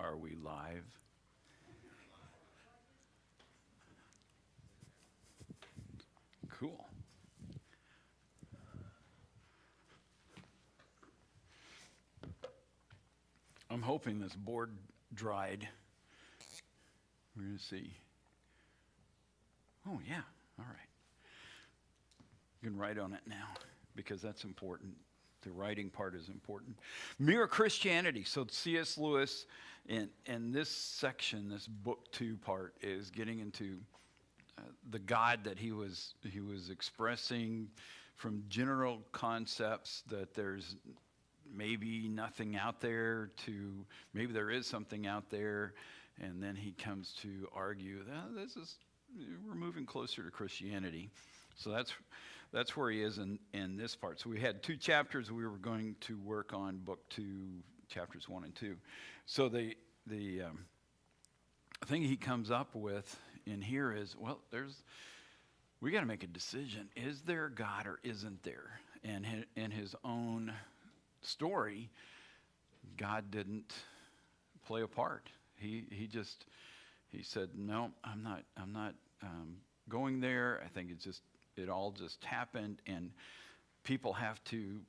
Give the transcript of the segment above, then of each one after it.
Are we live? Cool. I'm hoping this board dried. We're going to see. Oh, yeah. All right. You can write on it now because that's important. The writing part is important. Mere Christianity. So C.S. Lewis, in this section, this book 2 part, is getting into the God that he was expressing from general concepts that there's maybe nothing out there to maybe there is something out there, and then he comes to argue that we're moving closer to Christianity. So that's where he is in this part. So we had 2 chapters we were going to work on, book 2, chapters 1 and 2. So the thing he comes up with in here is, well, we got to make a decision. Is there God or isn't there? And in his own story, God didn't play a part. He said, no, I'm not going there. I think it all just happened, and people have to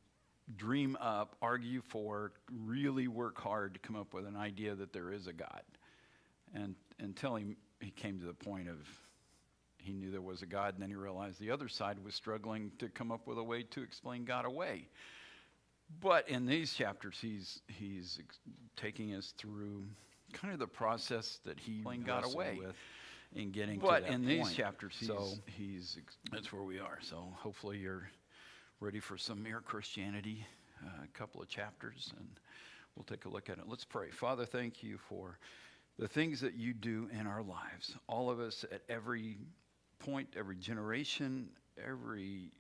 dream up, argue for, really work hard to come up with an idea that there is a God. And until he came to the point of he knew there was a God, and then he realized the other side was struggling to come up with a way to explain God away. But in these chapters, he's taking us through kind of the process that he got away with in getting to that point. But in these chapters, that's where we are. So hopefully you're ready for some mere Christianity, a couple of chapters, and we'll take a look at it. Let's pray. Father, thank you for the things that you do in our lives. All of us at every point, every generation, every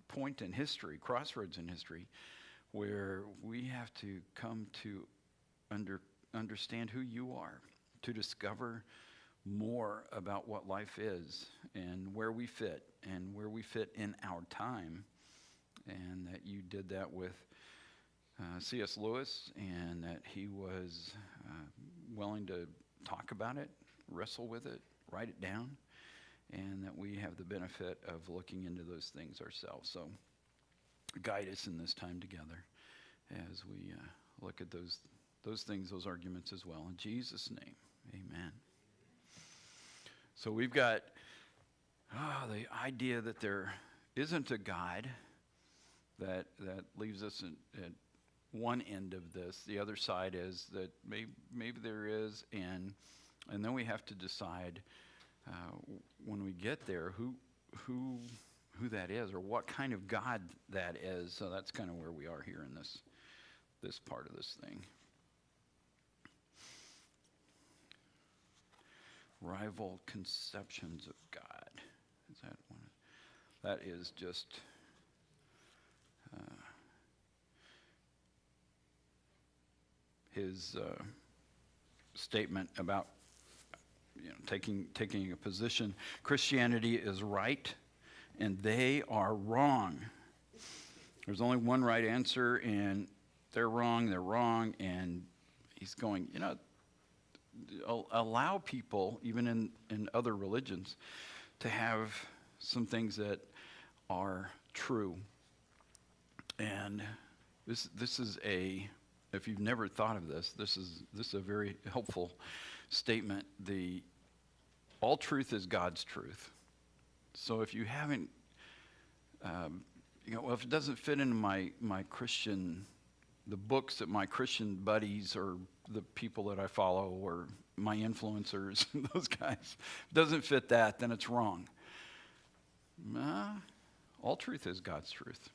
point in history, crossroads in history, where we have to come to understand who you are, to discover more about what life is and where we fit in our time, and that you did that with C.S. Lewis, and that he was willing to talk about it, wrestle with it, write it down, and that we have the benefit of looking into those things ourselves. So guide us in this time together as we look at those things, those arguments as well. In Jesus' name, amen. So we've got the idea that there isn't a God. That leaves us at one end of this. The other side is that maybe there is, and then we have to decide when we get there who that is, or what kind of God that is. So that's kind of where we are here in this part of this thing. Rival conceptions of God. Is that one? That is just his statement about taking a position. Christianity is right, and they are wrong. There's only one right answer, and they're wrong, and he's going, allow people, even in other religions, to have some things that are true. And this is if you've never thought of this is a very helpful statement. All truth is God's truth. So if you haven't, if it doesn't fit into my Christian, the books that my Christian buddies or the people that I follow or my influencers, those guys, if it doesn't fit that, then it's wrong. All truth is God's truth.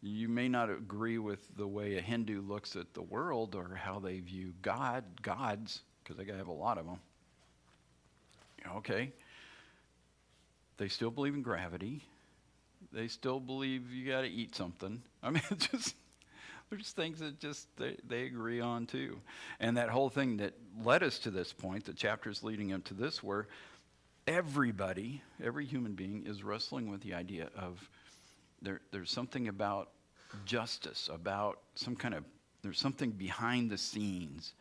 You may not agree with the way a Hindu looks at the world or how they view gods, because they have a lot of them. Okay. They still believe in gravity. They still believe you got to eat something. I mean, there's things that they agree on too. And that whole thing that led us to this point, the chapters leading up to this, where every human being is wrestling with the idea of there's something about justice, about some kind of There's something behind the scenes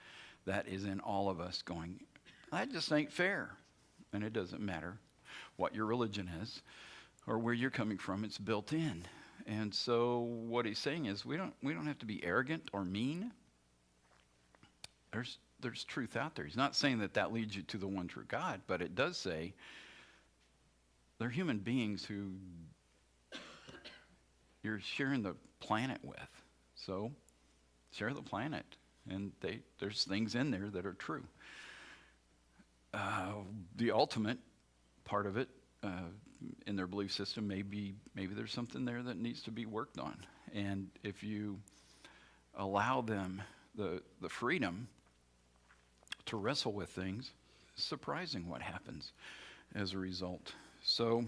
that is in all of us going, that just ain't fair. And it doesn't matter what your religion is or where you're coming from, it's built in. And so what he's saying is we don't have to be arrogant or mean. There's truth out there. He's not saying that leads you to the one true God, but it does say they're human beings who you're sharing the planet with. So share the planet. And there's things in there that are true. The ultimate part of it, in their belief system, maybe there's something there that needs to be worked on. And if you allow them the freedom to wrestle with things, it's surprising what happens as a result. So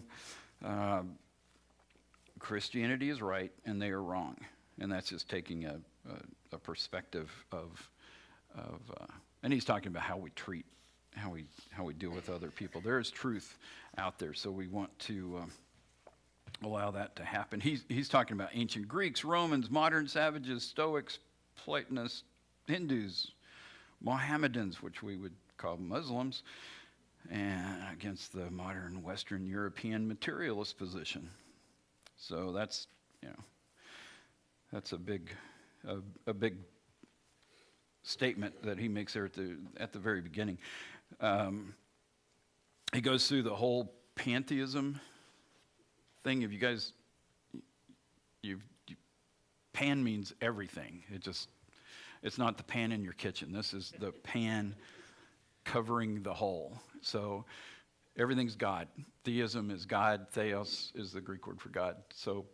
Christianity is right and they are wrong. And that's just taking a perspective of and he's talking about how we treat, how we deal with other people. There is truth out there, so we want to allow that to happen. He's talking about ancient Greeks, Romans, modern savages, Stoics, Platonists, Hindus, Mohammedans, which we would call Muslims, and against the modern Western European materialist position. So that's a big statement that he makes there at the very beginning. He goes through the whole pantheism thing. If you guys, pan means everything. It's not the pan in your kitchen. This is the pan covering the whole. So everything's God. Theism is God. Theos is the Greek word for God. So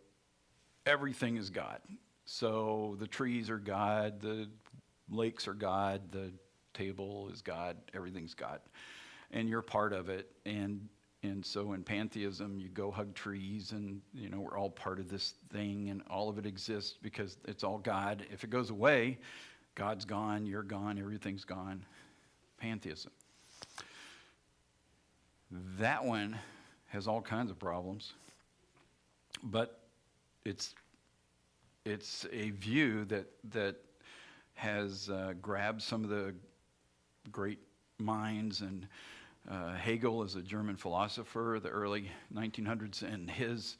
everything is God. So the trees are God, the lakes are God, the table is God, everything's God. And you're part of it. And so in pantheism, you go hug trees and, we're all part of this thing and all of it exists because it's all God. If it goes away, God's gone, you're gone, everything's gone. Pantheism. That one has all kinds of problems, but it's a view that has grabbed some of the great minds, and Hegel is a German philosopher of the early 1900s, and his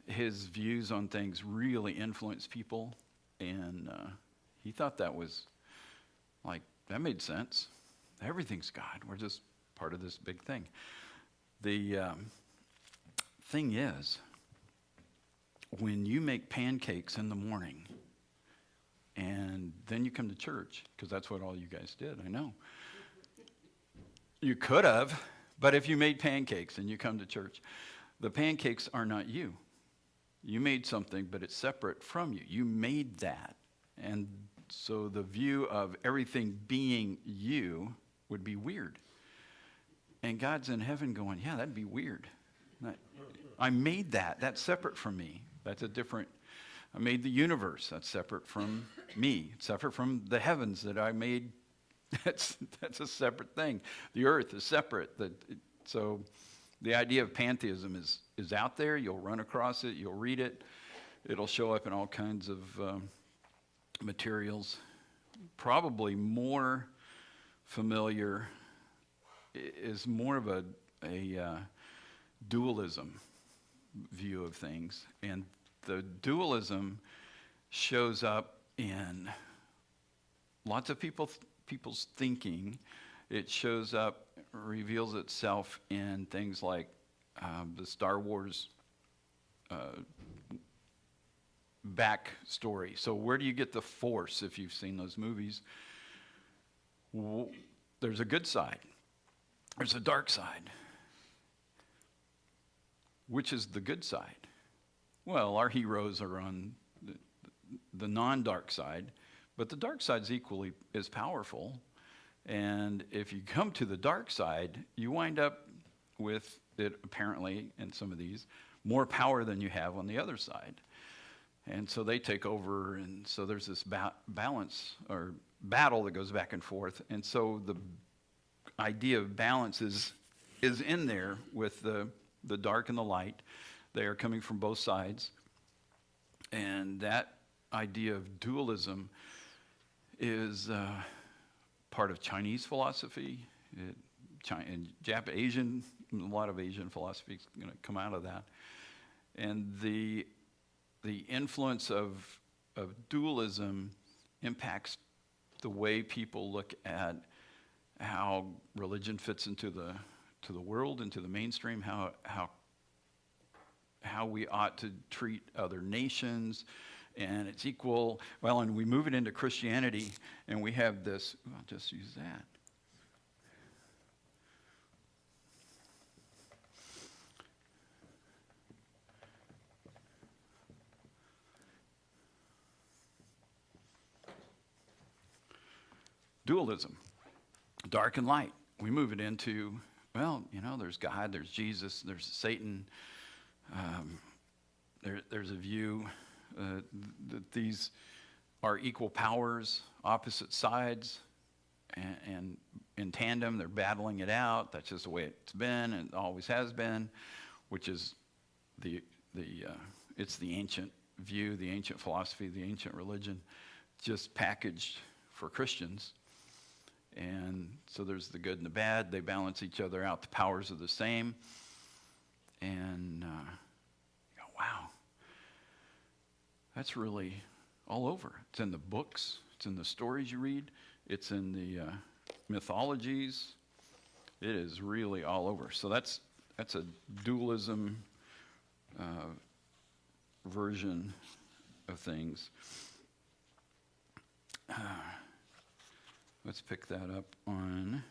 views on things really influenced people, and he thought that was that made sense. Everything's God. We're just part of this big thing. The thing is, when you make pancakes in the morning and then you come to church, because that's what all you guys did, I know. You could have, but if you made pancakes and you come to church, the pancakes are not you. You made something, but it's separate from you. You made that. And so the view of everything being you would be weird. And God's in heaven going, yeah, that'd be weird. I made that. That's separate from me. That's I made the universe. That's separate from me. It's separate from the heavens that I made. That's a separate thing. The earth is separate. So the idea of pantheism is out there. You'll run across it. You'll read it. It'll show up in all kinds of materials. Probably more familiar is more of a dualism view of things. And the dualism shows up in lots of people's thinking. It shows up, reveals itself in things like the Star Wars backstory. So where do you get the Force if you've seen those movies? There's a good side. There's a dark side. Which is the good side? Well, our heroes are on the non-dark side, but the dark side's equally as powerful. And if you come to the dark side, you wind up with it, apparently, in some of these, more power than you have on the other side. And so they take over, and so there's this balance or battle that goes back and forth. And so the idea of balance is in there with the dark and the light. They are coming from both sides. And that idea of dualism is part of Chinese philosophy. Asian, a lot of Asian philosophy is going to come out of that. And the influence of dualism impacts the way people look at how religion fits into the world, into the mainstream, how we ought to treat other nations, and it's equal. Well, and we move it into Christianity, and we have this. I'll just use that. Dualism, dark and light. We move it into, well, there's God, there's Jesus, there's Satan. There's a view that these are equal powers, opposite sides, and in tandem, they're battling it out. That's just the way it's been and always has been, which is it's the ancient view, the ancient philosophy, the ancient religion, just packaged for Christians. And so there's the good and the bad. They balance each other out. The powers are the same. And wow, that's really all over. It's in the books. It's in the stories you read. It's in the mythologies. It is really all over. So that's a dualism version of things. Let's pick that up on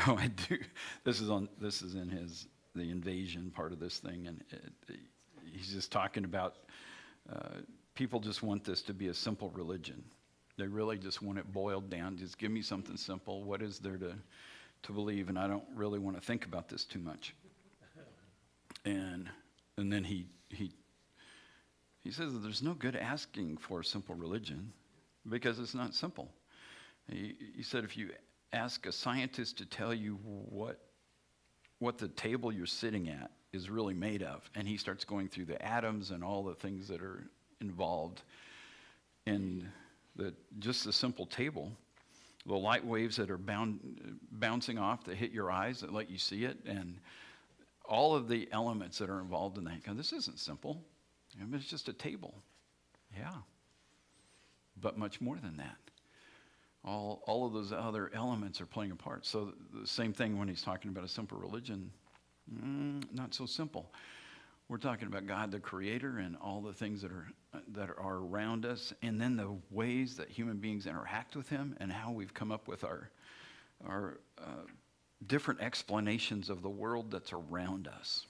Oh, I do. This is in the invasion part of this thing, and he's just talking about people just want this to be a simple religion. They really just want it boiled down. Just give me something simple. What is there to believe? And I don't really want to think about this too much. And then he says that there's no good asking for a simple religion because it's not simple. He said if you ask a scientist to tell you what the table you're sitting at is really made of, and he starts going through the atoms and all the things that are involved in just the simple table, the light waves that are bouncing off that hit your eyes that let you see it, and all of the elements that are involved in that. This isn't simple. It's just a table. Yeah. But much more than that. All of those other elements are playing a part. So the same thing when he's talking about a simple religion, not so simple. We're talking about God the Creator and all the things that are around us, and then the ways that human beings interact with Him, and how we've come up with our different explanations of the world that's around us.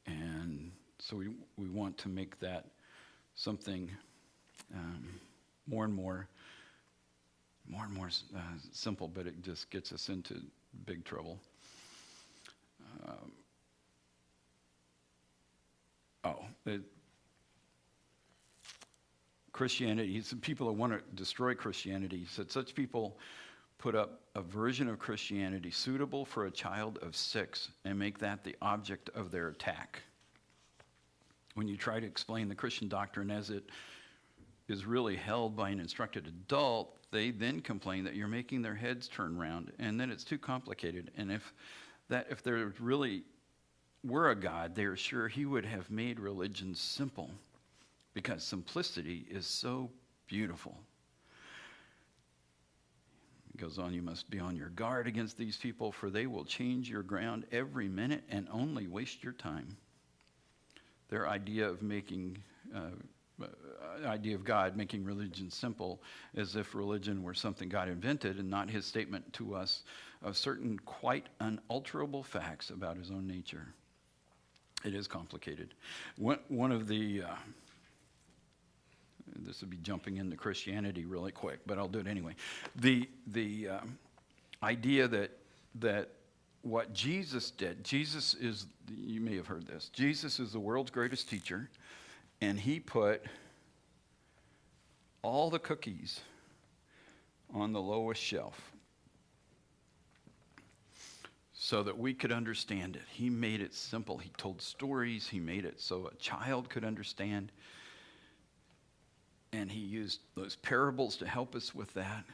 And so we want to make that something more and more simple, but it just gets us into big trouble. Christianity, some people that want to destroy Christianity, he said such people put up a version of Christianity suitable for a child of 6 and make that the object of their attack. When you try to explain the Christian doctrine as it is really held by an instructed adult, they then complain that you're making their heads turn round and that it's too complicated. And if there really were a God, they are sure He would have made religion simple, because simplicity is so beautiful. It goes on, you must be on your guard against these people, for they will change your ground every minute and only waste your time. Their idea of God making religion simple, as if religion were something God invented and not His statement to us of certain quite unalterable facts about His own nature. It is complicated. One of the this would be jumping into Christianity really quick, but I'll do it anyway. The idea that what Jesus did, Jesus is, you may have heard this, Jesus is the world's greatest teacher, and He put all the cookies on the lowest shelf so that we could understand it. He made it simple. He told stories. He made it so a child could understand. And he used those parables to help us with that.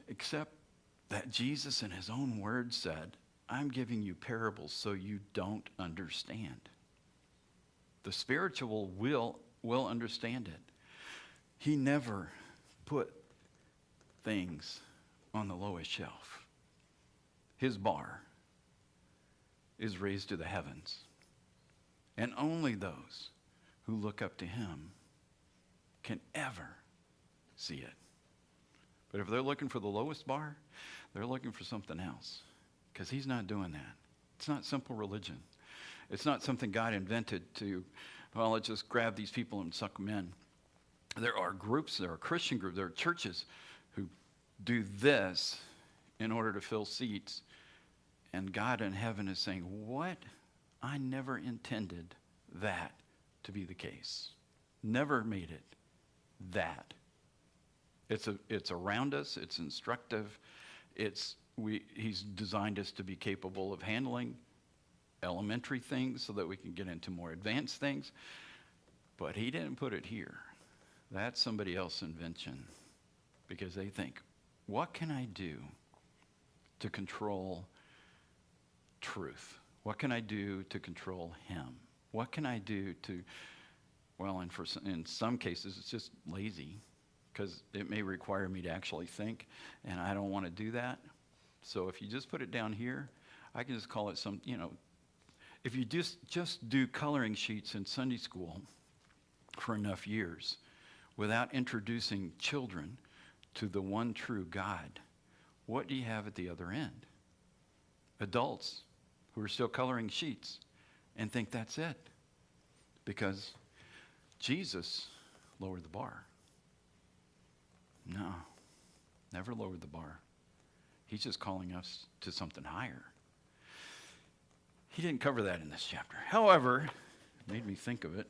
Except that Jesus in his own words said, I'm giving you parables so you don't understand. The spiritual will understand it. He never put things on the lowest shelf. His bar is raised to the heavens. And only those who look up to him can ever see it. But if they're looking for the lowest bar, they're looking for something else. Because he's not doing that. It's not simple religion. It's not something God invented to, well, let's just grab these people and suck them in. There are groups, there are Christian groups, there are churches who do this in order to fill seats. And God in heaven is saying, what? I never intended that to be the case. Never made it that. It's around us, it's instructive, he's designed us to be capable of handling elementary things so that we can get into more advanced things. But he didn't put it here. That's somebody else's invention. Because they think, what can I do to control truth? What can I do to control him? What can I do to, well, and in some cases, it's just lazy. Because it may require me to actually think, and I don't want to do that. So if you just put it down here, I can just call it some, if you just do coloring sheets in Sunday school for enough years without introducing children to the one true God, what do you have at the other end? Adults who are still coloring sheets and think that's it. Because Jesus lowered the bar. No, never lowered the bar. He's just calling us to something higher. He didn't cover that in this chapter. However, it made me think of it.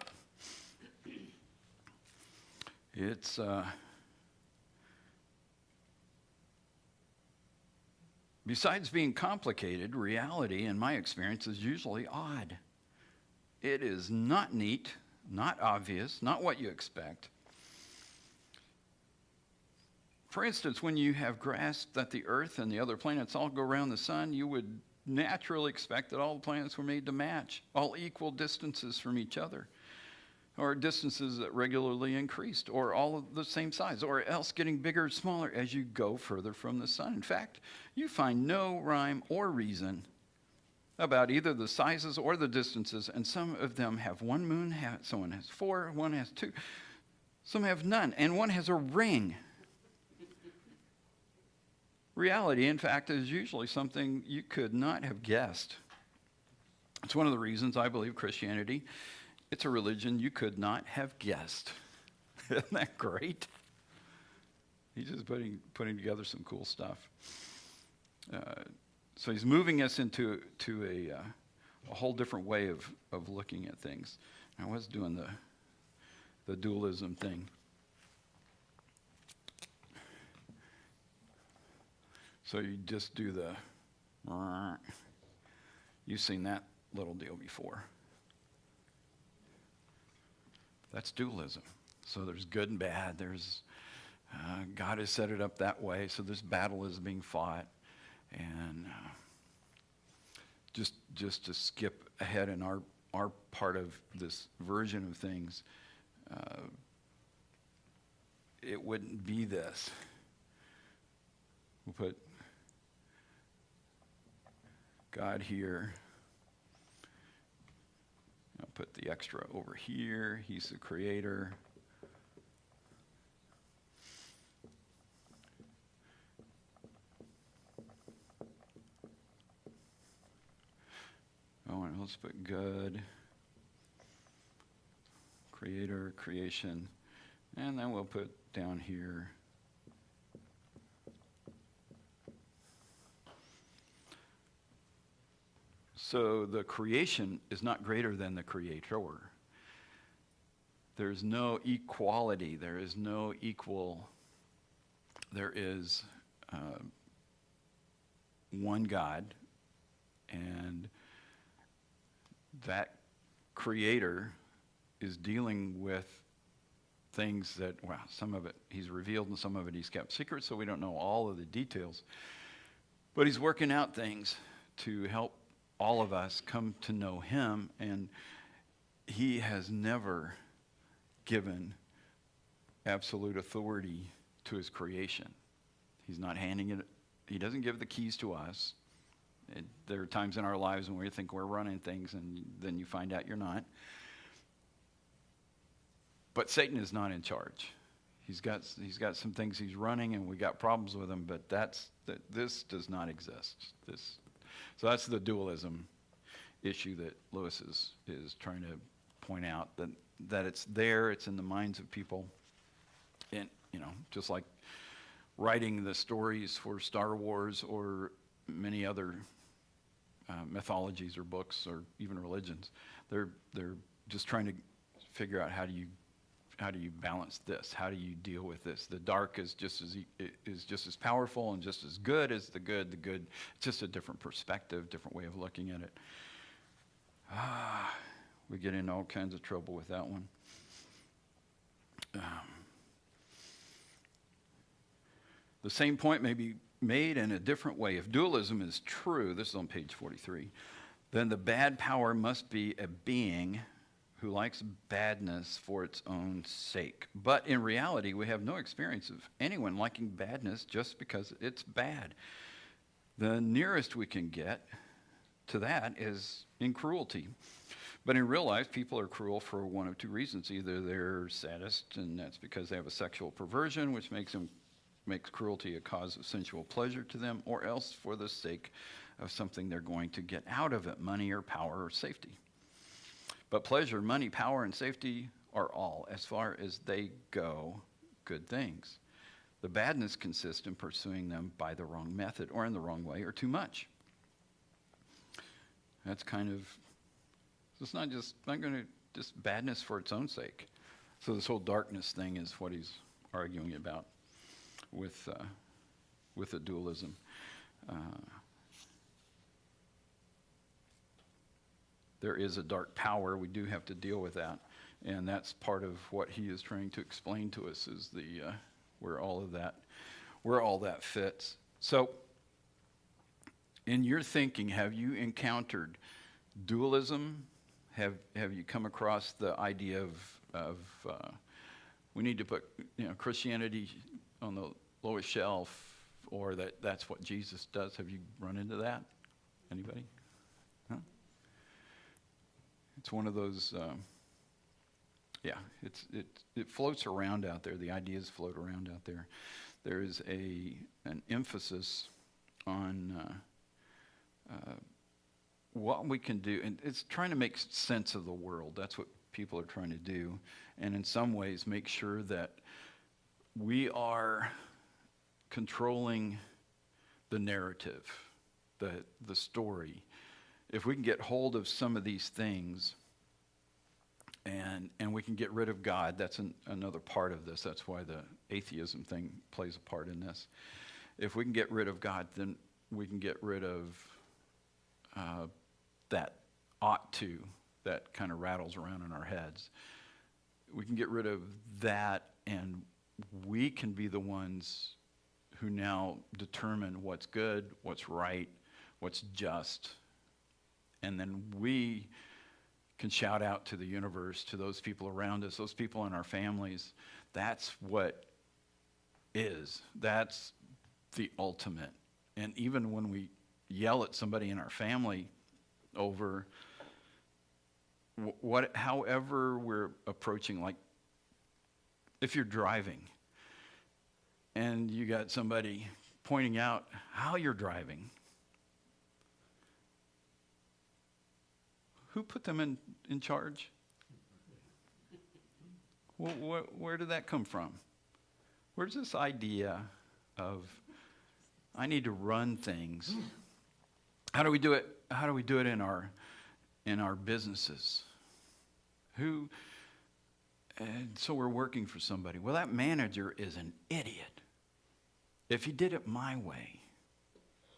It's besides being complicated, reality, in my experience, is usually odd. It is not neat, not obvious, not what you expect. For instance, when you have grasped that the Earth and the other planets all go around the sun, you would naturally expect that all the planets were made to match, all equal distances from each other, or distances that regularly increased, or all of the same size, or else getting bigger or smaller as you go further from the sun. In fact, you find no rhyme or reason about either the sizes or the distances, and some of them have one moon, someone has 4, one has 2, some have none, and one has a ring. Reality, in fact, is usually something you could not have guessed. It's one of the reasons I believe Christianity, it's a religion you could not have guessed. Isn't that great? He's just putting together some cool stuff. So he's moving us into a whole different way of looking at things. I was doing the dualism thing. So you just do you've seen that little deal before. That's dualism. So there's good and bad. There's God has set it up that way. So this battle is being fought, and just to skip ahead in our part of this version of things, it wouldn't be this. We'll put God here. I'll put the extra over here. He's the creator. Oh, and let's put good, creator, creation, and then we'll put down here so the creation is not greater than the creator. There's no equality. There is no equal. There is one God, and that creator is dealing with things that, well, some of it he's revealed and some of it he's kept secret, so we don't know all of the details. But he's working out things to help all of us come to know him, and he has never given absolute authority to his creation. He's not handing it, he doesn't give the keys to us. There are times in our lives when we think we're running things, and then you find out you're not. But Satan is not in charge. He's got some things he's running, and we got problems with him. But this does not exist. So that's the dualism issue that Lewis is trying to point out, that it's there, it's in the minds of people, and just like writing the stories for Star Wars or many other mythologies or books or even religions, they're just trying to figure out how do you balance this? How do you deal with this? The dark is just as powerful and just as good as the good. The good, it's just a different perspective, different way of looking at it. We get in all kinds of trouble with that one. The same point may be made in a different way. If dualism is true, this is on page 43, then the bad power must be a being who likes badness for its own sake. But in reality, we have no experience of anyone liking badness just because it's bad. The nearest we can get to that is in cruelty. But in real life, people are cruel for one of two reasons. Either they're sadists, and that's because they have a sexual perversion, which makes cruelty a cause of sensual pleasure to them, or else for the sake of something they're going to get out of it, money or power or safety. But pleasure, money, power, and safety are all, as far as they go, good things. The badness consists in pursuing them by the wrong method, or in the wrong way, or too much. That's kind of, it's not going to just badness for its own sake. So this whole darkness thing is what he's arguing about with the dualism. There is a dark power. We do have to deal with that, and that's part of what he is trying to explain to us, is where all that fits. So, in your thinking, have you encountered dualism? Have you come across the idea of we need to put Christianity on the lowest shelf, or that's what Jesus does? Have you run into that? Anybody? Huh? It's one of those. It floats around out there. The ideas float around out there. There is an emphasis on what we can do, and it's trying to make sense of the world. That's what people are trying to do, and in some ways make sure that we are controlling the narrative, the story. If we can get hold of some of these things, and we can get rid of God, that's another part of this. That's why the atheism thing plays a part in this. If we can get rid of God, then we can get rid of that ought to, that kind of rattles around in our heads. We can get rid of that, and we can be the ones who now determine what's good, what's right, what's just. And then we can shout out to the universe, to those people around us, those people in our families. That's what is. That's the ultimate. And even when we yell at somebody in our family over however we're approaching, like if you're driving and you got somebody pointing out how you're driving, who put them in charge? Where did that come from? Where's this idea of I need to run things? How do we do it? How do we do it in our businesses? And so we're working for somebody. Well, that manager is an idiot. If he did it my way,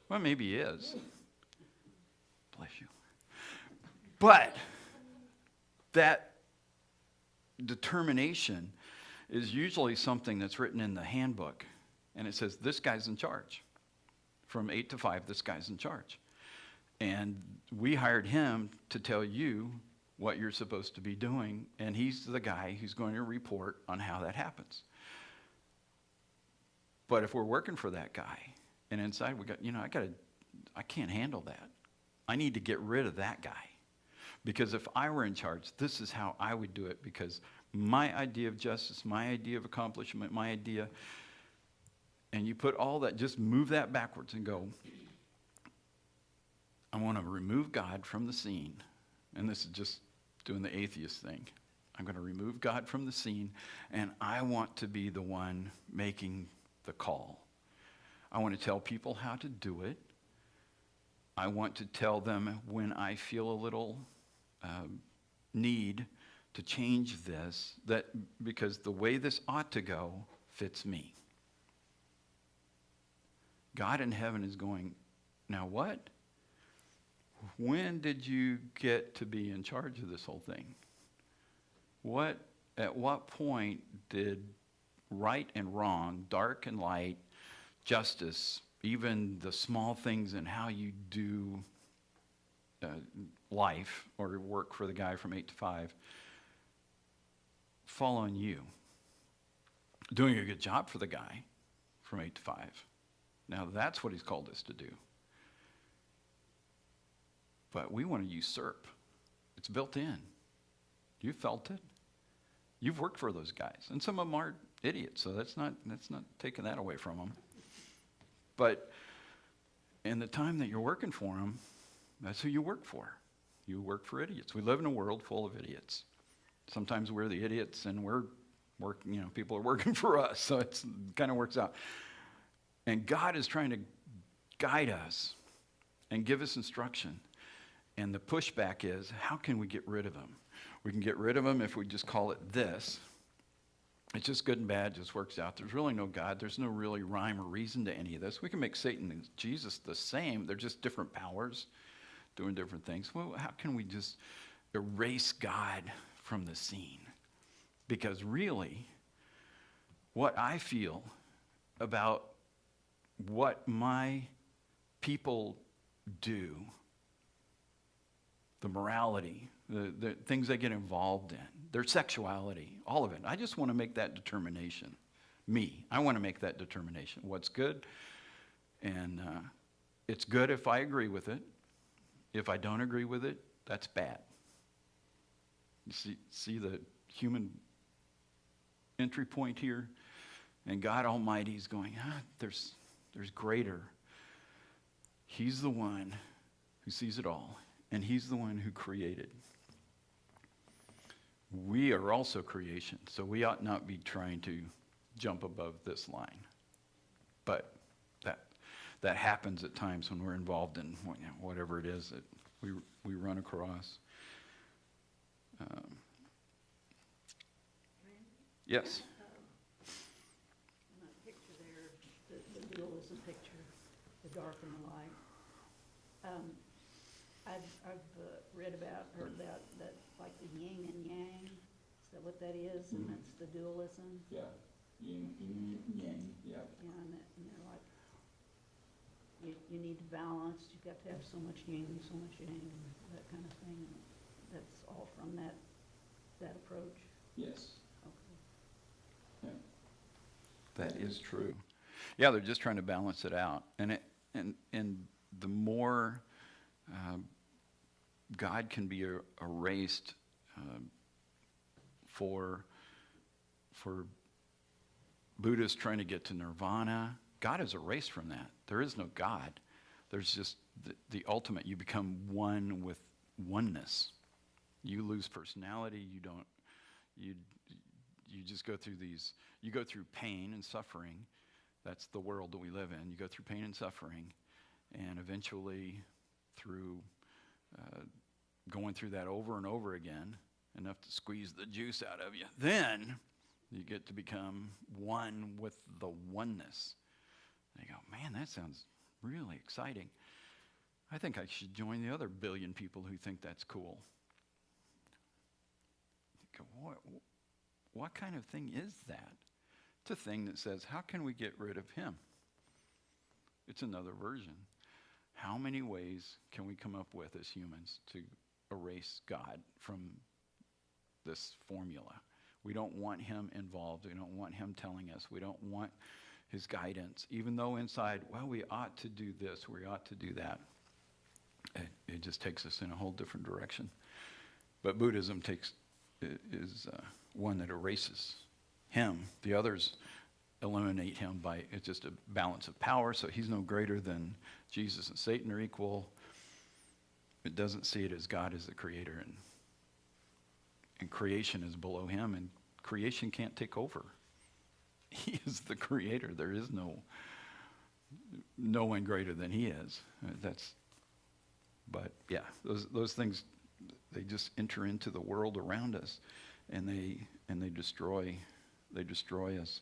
well, maybe he is. Bless you. But that determination is usually something that's written in the handbook. And it says, this guy's in charge. From 8 to 5, this guy's in charge. And we hired him to tell you what you're supposed to be doing. And he's the guy who's going to report on how that happens. But if we're working for that guy, and inside we got, I can't handle that. I need to get rid of that guy. Because if I were in charge, this is how I would do it. Because my idea of justice, my idea of accomplishment, my idea, and you put all that, just move that backwards and go, I want to remove God from the scene. And this is just doing the atheist thing. I'm going to remove God from the scene, and I want to be the one making the call. I want to tell people how to do it. I want to tell them when I feel a little need to change this, that because the way this ought to go fits me. God in heaven is going, now what? When did you get to be in charge of this whole thing? At what point did right and wrong, dark and light, justice, even the small things in how you do life or work for the guy from 8 to 5 fall on you? Doing a good job for the guy from 8 to 5. Now that's what he's called us to do. But we want to usurp. It's built in. You felt it. You've worked for those guys. And some of them are idiots, so that's not taking that away from them. But in the time that you're working for them, that's who you work for. You work for idiots. We live in a world full of idiots. Sometimes we're the idiots and we're working, people are working for us, so it kind of works out. And God is trying to guide us and give us instruction. And the pushback is, how can we get rid of them? We can get rid of them if we just call it this. It's just good and bad, just works out. There's really no God. There's no really rhyme or reason to any of this. We can make Satan and Jesus the same. They're just different powers doing different things. Well, how can we just erase God from the scene? Because really, what I feel about what my people do, the morality, the things they get involved in, their sexuality, all of it. I just want to make that determination. I want to make that determination. What's good? And it's good if I agree with it. If I don't agree with it, that's bad. You see the human entry point here? And God Almighty is going, there's greater. He's the one who sees it all. And he's the one who created. We are also creation, so we ought not be trying to jump above this line. But that happens at times when we're involved in whatever it is that we run across. Yes? In that picture there, the dualism picture, the dark and the light. I've read about, heard about that, like the yin and yang. Is that what that is? And that's the dualism. Yeah, yin and yang. Yeah. Yeah, and they're like, you need to balance. You've got to have so much yin, so much yang, that kind of thing. And that's all from that approach. Yes. Okay. Yeah. That is true. Yeah, they're just trying to balance it out, and the more God can be erased for Buddhists trying to get to nirvana. God is erased from that. There is no God. There's just the ultimate. You become one with oneness. You lose personality. You just go through you go through pain and suffering. That's the world that we live in. You go through pain and suffering, and eventually through going through that over and over again enough to squeeze the juice out of you. Then you get to become one with the oneness. And you go, man, that sounds really exciting. I think I should join the other billion people who think that's cool. You go, what kind of thing is that? It's a thing that says, how can we get rid of him? It's another version. How many ways can we come up with as humans to erase God from this formula? We don't want him involved. We don't want him telling us. We don't want his guidance, even though inside, well, we ought to do this, we ought to do that. It just takes us in a whole different direction. But Buddhism is one that erases him. The others eliminate him by, it's just a balance of power, so he's no greater than Jesus and Satan are equal. It doesn't see it as God as the creator, and creation is below him, and creation can't take over. He is the creator. There is no one greater than he is. But yeah, those things, they just enter into the world around us, and they destroy us.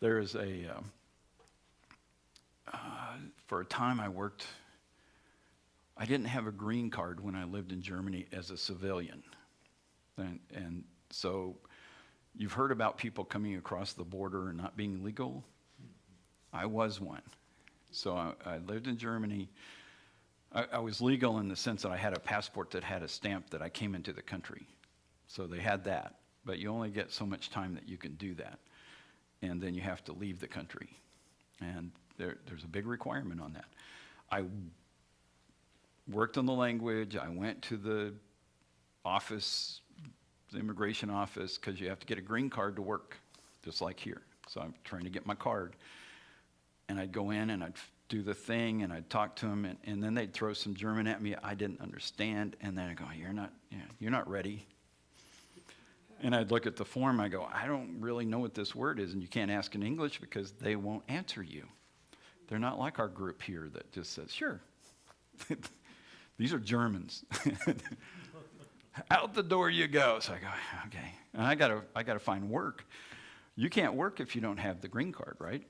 There is for a time I didn't have a green card when I lived in Germany as a civilian. And so you've heard about people coming across the border and not being legal. I was one. So I lived in Germany. I was legal in the sense that I had a passport that had a stamp that I came into the country. So they had that. But you only get so much time that you can do that. And then you have to leave the country. And there's a big requirement on that. I worked on the language. I went to the office, the immigration office, because you have to get a green card to work, just like here. So I'm trying to get my card. And I'd go in and I'd do the thing and I'd talk to them, and then they'd throw some German at me I didn't understand, and then I'd go, you're not ready. And I'd look at the form, I go, I don't really know what this word is, and you can't ask in English because they won't answer you. They're not like our group here that just says, sure. These are Germans. Out the door you go. So I go, okay. And I gotta find work. You can't work if you don't have the green card, right?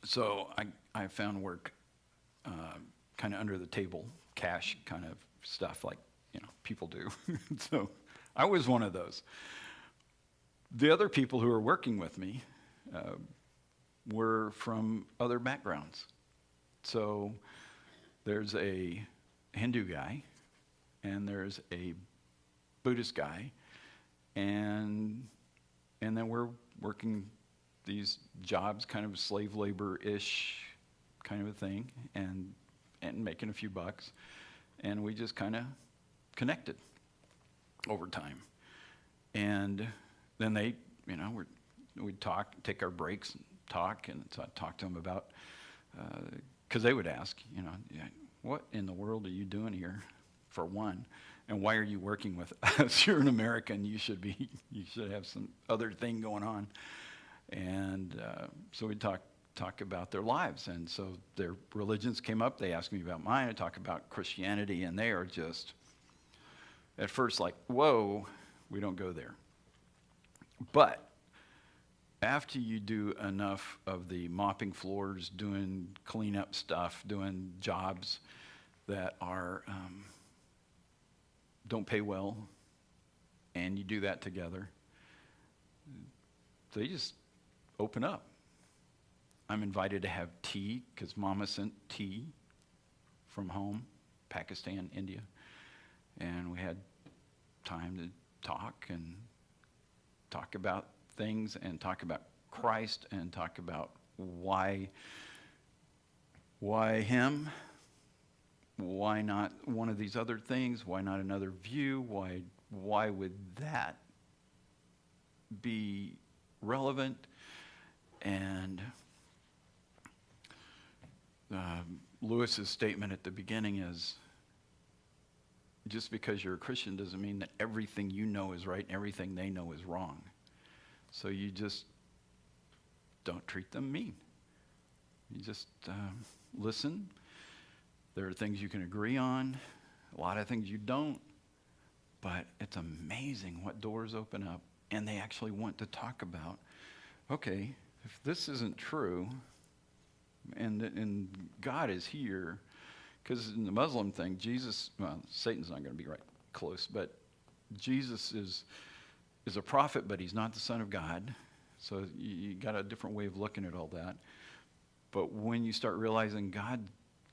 So I found work kind of under the table, cash kind of stuff like, people do. So I was one of those. The other people who were working with me were from other backgrounds. So there's a Hindu guy, and there's a Buddhist guy, and then we're working these jobs, kind of slave labor-ish kind of a thing, and making a few bucks, and we just kind of connected over time. And then they, we'd talk, take our breaks and talk, and so I'd talk to them about, because they would ask, what in the world are you doing here, for one, and why are you working with us? You're an American, you should have some other thing going on. And so we'd talk about their lives, and so their religions came up, they asked me about mine, I talk about Christianity, and they are just, at first like, whoa, we don't go there. But after you do enough of the mopping floors, doing cleanup stuff, doing jobs that are don't pay well, and you do that together, they just open up. I'm invited to have tea because Mama sent tea from home, Pakistan, India, and we had time to talk about things and talk about Christ and talk about why him, why not one of these other things, why not another view, why would that be relevant? And Lewis's statement at the beginning is, just because you're a Christian doesn't mean that everything you know is right and everything they know is wrong. So you just don't treat them mean. You just listen. There are things you can agree on, a lot of things you don't, But it's amazing what doors open up, and they actually want to talk about, okay, if this isn't true, and God is here, because in the Muslim thing, Satan's not going to be right close, but Jesus is a prophet, but he's not the Son of God. So you got a different way of looking at all that. But when you start realizing God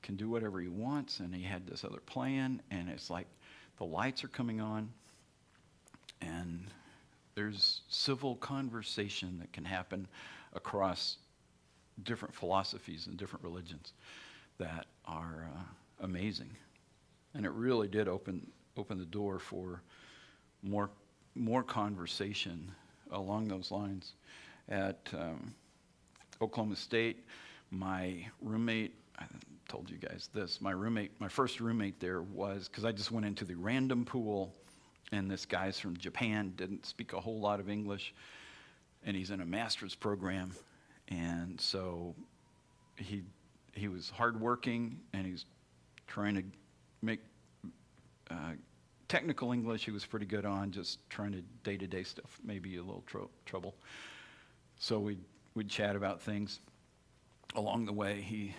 can do whatever he wants, and he had this other plan, and it's like the lights are coming on, and there's civil conversation that can happen across different philosophies and different religions that are amazing. And it really did open the door for more conversation along those lines. At Oklahoma State, my roommate, I told you guys this, my first roommate there was, because I just went into the random pool, and this guy's from Japan, didn't speak a whole lot of English, and he's in a master's program, and so he was hardworking, and he's trying to make technical English he was pretty good on, just trying to day-to-day stuff, maybe a little trouble. So we'd chat about things. Along the way, he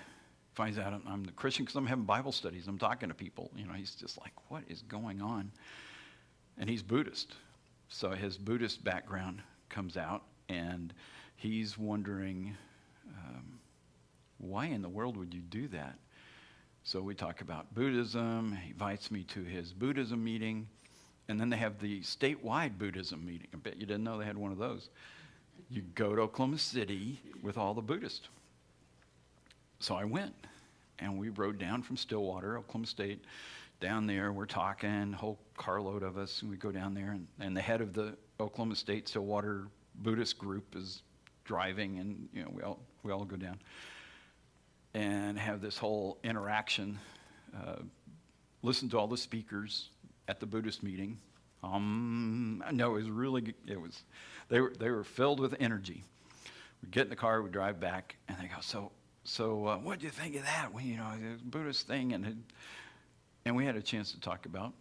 finds out I'm the Christian because I'm having Bible studies. I'm talking to people. He's just like, what is going on? And he's Buddhist. So his Buddhist background comes out, and he's wondering, why in the world would you do that? So we talk about Buddhism. He invites me to his Buddhism meeting. And then they have the statewide Buddhism meeting. I bet you didn't know they had one of those. You go to Oklahoma City with all the Buddhists. So I went, and we rode down from Stillwater, Oklahoma State, down there. We're talking, a whole carload of us, and we go down there, and the head of the Oklahoma State Stillwater Buddhist group is driving, and we all go down and have this whole interaction. Listen to all the speakers at the Buddhist meeting. No, it was really, they were filled with energy. We get in the car, we drive back, and they go, so what do you think of that? Well, the Buddhist thing, and we had a chance to talk about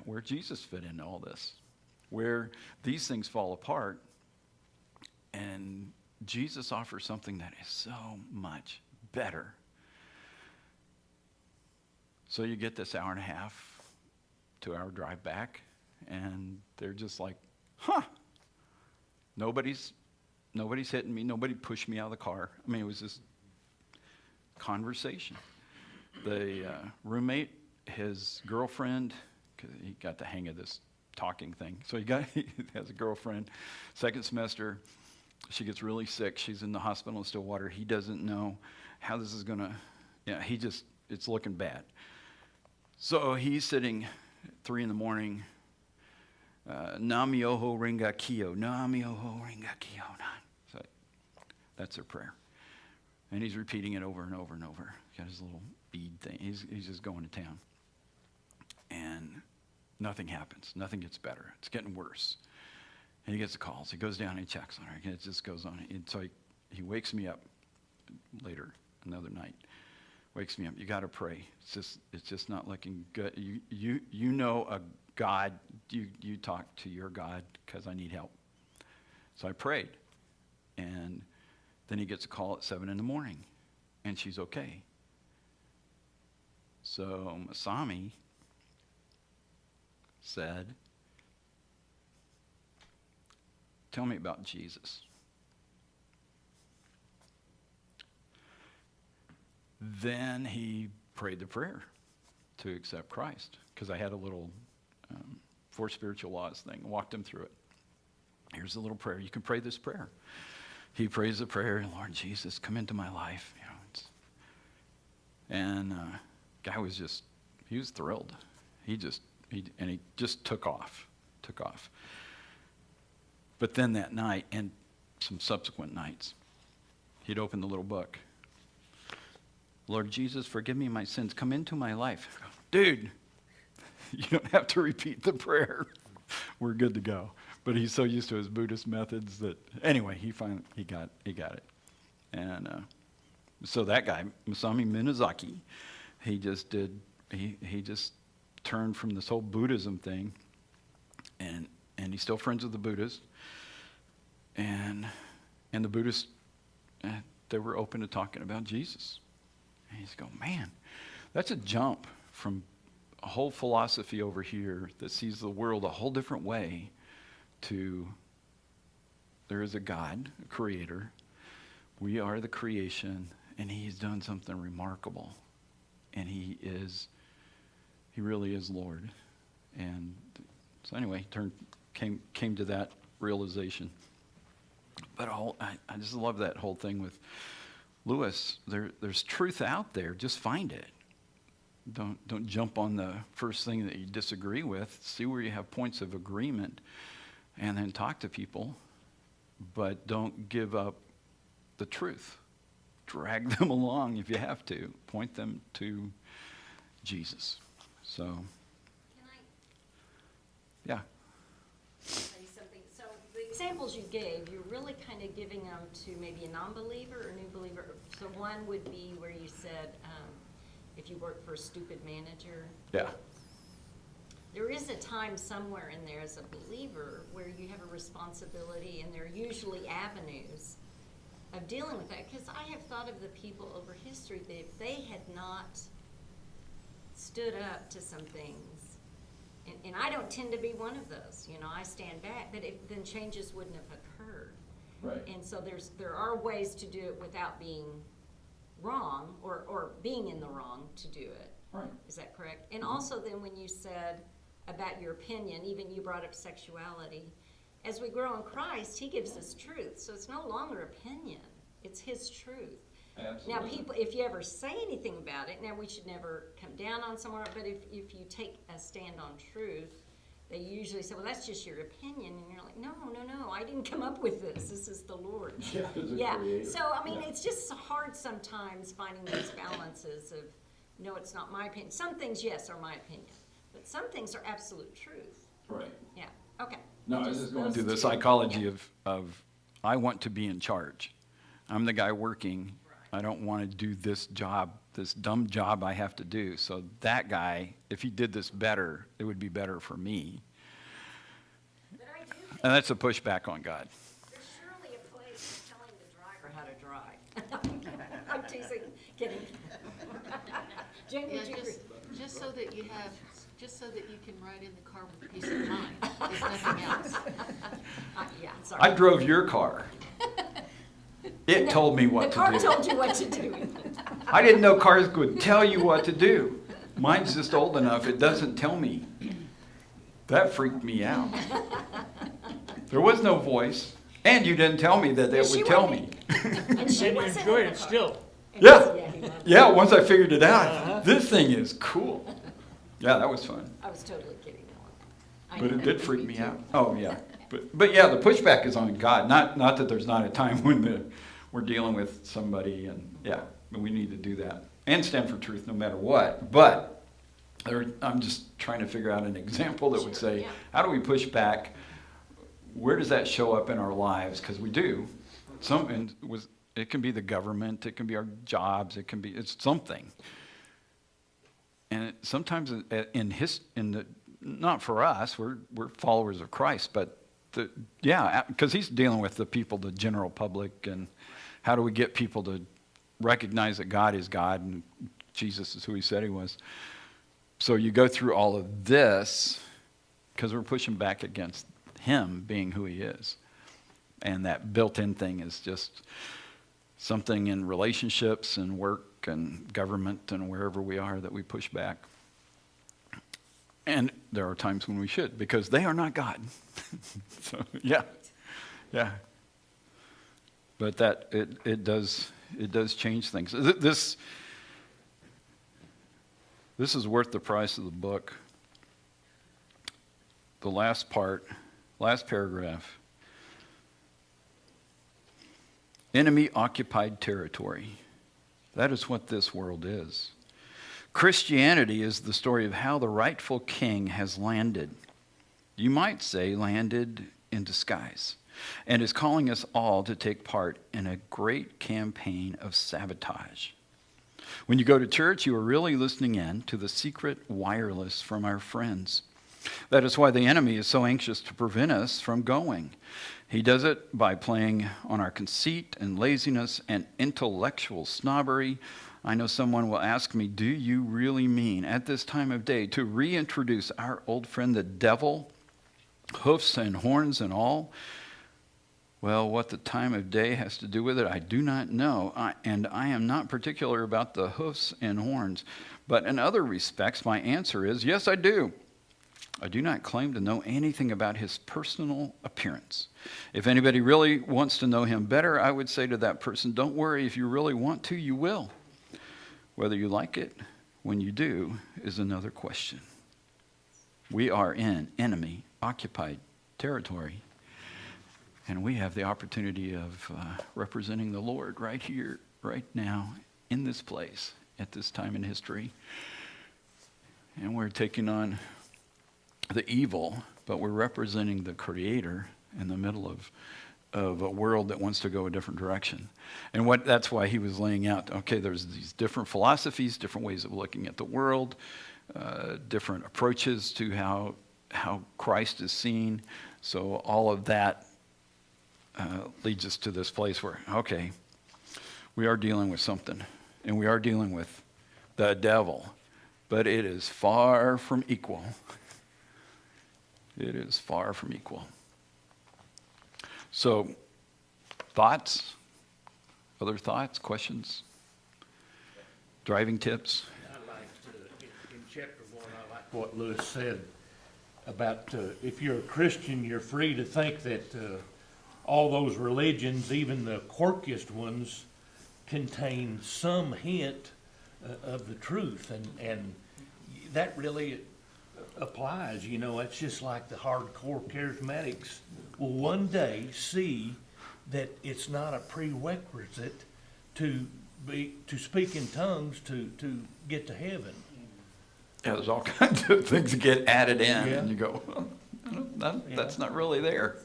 where Jesus fit into all this, where these things fall apart, and Jesus offers something that is so much better. So you get this hour and a half, 2-hour drive back, and they're just like, nobody's hitting me, nobody pushed me out of the car. I mean, it was just conversation. The roommate, his girlfriend, because he got the hang of this talking thing, so he has a girlfriend, second semester. She gets really sick. She's in the hospital in Stillwater. He doesn't know how this is going to, it's looking bad. So he's sitting at 3 a.m, Nam-myoho Renge-kyo, Nam-myoho Renge-kyo. So that's their prayer. And he's repeating it over and over and over. He's got his little bead thing. He's just going to town. And nothing happens. Nothing gets better. It's getting worse. And he gets the calls. He goes down and he checks on her. And it just goes on. And so he wakes me up later, another night. Wakes me up. You got to pray. It's just not looking good. You know a God. You talk to your God because I need help. So I prayed. And then he gets a call at 7 a.m, and she's okay. So Masami said, tell me about Jesus. Then he prayed the prayer to accept Christ, because I had a little 4 spiritual laws thing. Walked him through it. Here's a little prayer. You can pray this prayer. He prays the prayer, Lord Jesus, come into my life. And guy was he was thrilled. He just took off. But then that night, and some subsequent nights, he'd open the little book. Lord Jesus, forgive me my sins. Come into my life. Dude, you don't have to repeat the prayer. We're good to go. But he's so used to his Buddhist methods that, anyway, he got it. And so that guy, Masami Minazaki, he just turned from this whole Buddhism thing, and he's still friends with the Buddhists, and the Buddhists, they were open to talking about Jesus. And he's going, man, that's a jump from a whole philosophy over here that sees the world a whole different way to there is a God, a creator. We are the creation, and he's done something remarkable. And he really is Lord. And so anyway, came to that realization. But I just love that whole thing with Lewis. There's truth out there. Just find it. Don't jump on the first thing that you disagree with. See where you have points of agreement, and then talk to people. But don't give up the truth. Drag them along if you have to. Point them to Jesus. So, Can I yeah. say something? So the examples you gave, you're really kind of giving them to maybe a non-believer or new believer. So one would be where you said, if you work for a stupid manager. Yeah. There is a time somewhere in there as a believer where you have a responsibility, and there are usually avenues of dealing with that. Because I have thought of the people over history that if they had not stood up to some things, and I don't tend to be one of those, I stand back, but then changes wouldn't have occurred. Right. And so there are ways to do it without being wrong or being in the wrong to do it. Right. Is that correct? And also then when you said about your opinion, even you brought up sexuality, as we grow in Christ, he gives us truth. So it's no longer opinion. It's his truth. Absolutely. Now people, if you ever say anything about it, now we should never come down on someone, but if you take a stand on truth, they usually say, well, that's just your opinion. And you're like, no, I didn't come up with this. This is the Lord. Yeah. So, I mean, it's just hard sometimes finding those balances of, no, it's not my opinion. Some things, yes, are my opinion. But some things are absolute truth. Right. Yeah, okay. No, I was just going those through the two. psychology of I want to be in charge. I'm the guy working. Right. I don't want to do this job, this dumb job I have to do. So that guy, if he did this better, it would be better for me. But I do think And that's a pushback on God. there's surely a place for telling the driver how to drive. I'm teasing, kidding. Jane, Yeah, would you agree? just so that you can ride in the car with peace of mind, if nothing else. Yeah, sorry. I drove your car. It told me what The car to do. told you what to do. I didn't know cars could tell you what to do. Mine's just old enough, it doesn't tell me. That freaked me out. There was no voice, and you didn't tell me that Yeah, it she would tell wouldn't. me. And she And wasn't enjoy in the it car. still. Yeah. he loved it. Yeah, once I figured it out, this thing is cool. Yeah, that was fun. I was totally kidding, Ellen. I But know. it did freak me out. Oh, yeah. But yeah, the pushback is on God. Not that there's not a time when we're dealing with somebody, and yeah, we need to do that and stand for truth no matter what. But I'm just trying to figure out an example that would Sure, say, yeah. how do we push back? Where does that show up in our lives? Because we do. It can be the government, it can be our jobs, it's something. And sometimes not for us, we're followers of Christ, but because he's dealing with the people, the general public, and how do we get people to recognize that God is God and Jesus is who he said he was. So you go through all of this because we're pushing back against him being who he is. And that built-in thing is just something in relationships and work and government and wherever we are that we push back. And there are times when we should, because they are not God. So, yeah. But it does change things. This is worth the price of the book. The last paragraph. Enemy-occupied territory. That is what this world is. Christianity is the story of how the rightful king has landed. You might say landed in disguise, and is calling us all to take part in a great campaign of sabotage. When you go to church, you are really listening in to the secret wireless from our friends. That is why the enemy is so anxious to prevent us from going. He does it by playing on our conceit and laziness and intellectual snobbery. I know someone will ask me, do you really mean at this time of day to reintroduce our old friend the devil, hoofs and horns and all? Well, what the time of day has to do with it, I do not know. And I am not particular about the hoofs and horns. But in other respects, my answer is, yes, I do. I do not claim to know anything about his personal appearance. If anybody really wants to know him better, I would say to that person, don't worry, if you really want to, you will. Whether you like it when you do is another question. We are in enemy-occupied territory, and we have the opportunity of representing the Lord right here, right now, in this place, at this time in history. And we're taking on the evil, but we're representing the Creator in the middle of a world that wants to go a different direction. And that's why he was laying out, okay, there's these different philosophies, different ways of looking at the world, different approaches to how Christ is seen. So all of that leads us to this place where, okay, we are dealing with something, and we are dealing with the devil, but it is far from equal. It is far from equal. So, thoughts? Other thoughts, questions? Driving tips? I liked, in chapter 1, I like what Lewis said about if you're a Christian, you're free to think that all those religions, even the quirkiest ones, contain some hint of the truth. And that really applies, you know. It's just like the hardcore charismatics will one day see that it's not a prerequisite to speak in tongues to get to heaven. Yeah, there's all kinds of things that get added in, Yeah. and you go, well, that's not really there.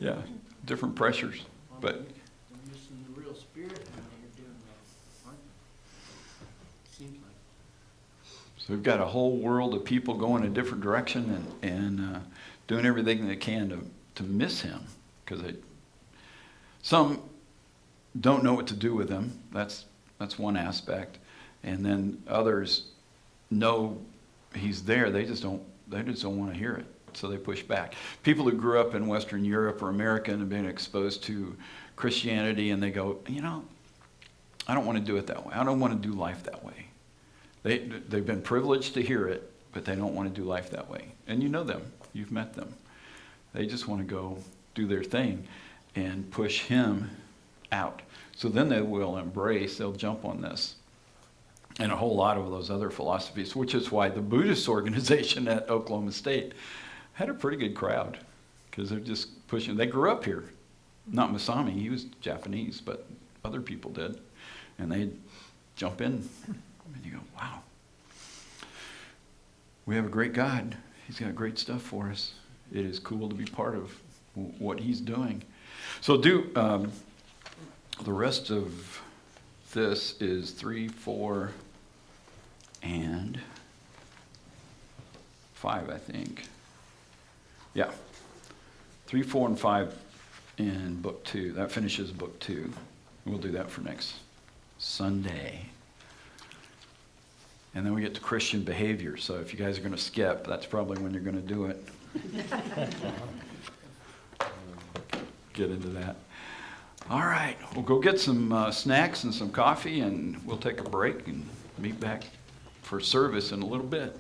Yeah, different pressures, but They're missing the real spirit when they're doing that, aren't they? Seems like. so we've got a whole world of people going a different direction and doing everything they can to miss him, because some don't know what to do with him. That's one aspect, and then others know he's there. They just don't want to hear it, so they push back. People who grew up in Western Europe or America and have been exposed to Christianity, and they go, I don't want to do it that way. I don't want to do life that way. They've been privileged to hear it, but they don't want to do life that way. And you know them. You've met them. They just want to go do their thing and push him out. So then they'll jump on this. And a whole lot of those other philosophies, which is why the Buddhist organization at Oklahoma State had a pretty good crowd, because they're just pushing. They grew up here. Not Masami, he was Japanese, but other people did. And they jump in, and you go, wow. We have a great God. He's got great stuff for us. It is cool to be part of what he's doing. So the rest of this is 3, 4, and 5, I think. Yeah. 3, 4, and 5 in book 2. That finishes book 2. We'll do that for next Sunday. And then we get to Christian behavior. So if you guys are going to skip, that's probably when you're going to do it. Get into that. All right, we'll go get some snacks and some coffee, and we'll take a break and meet back for service in a little bit.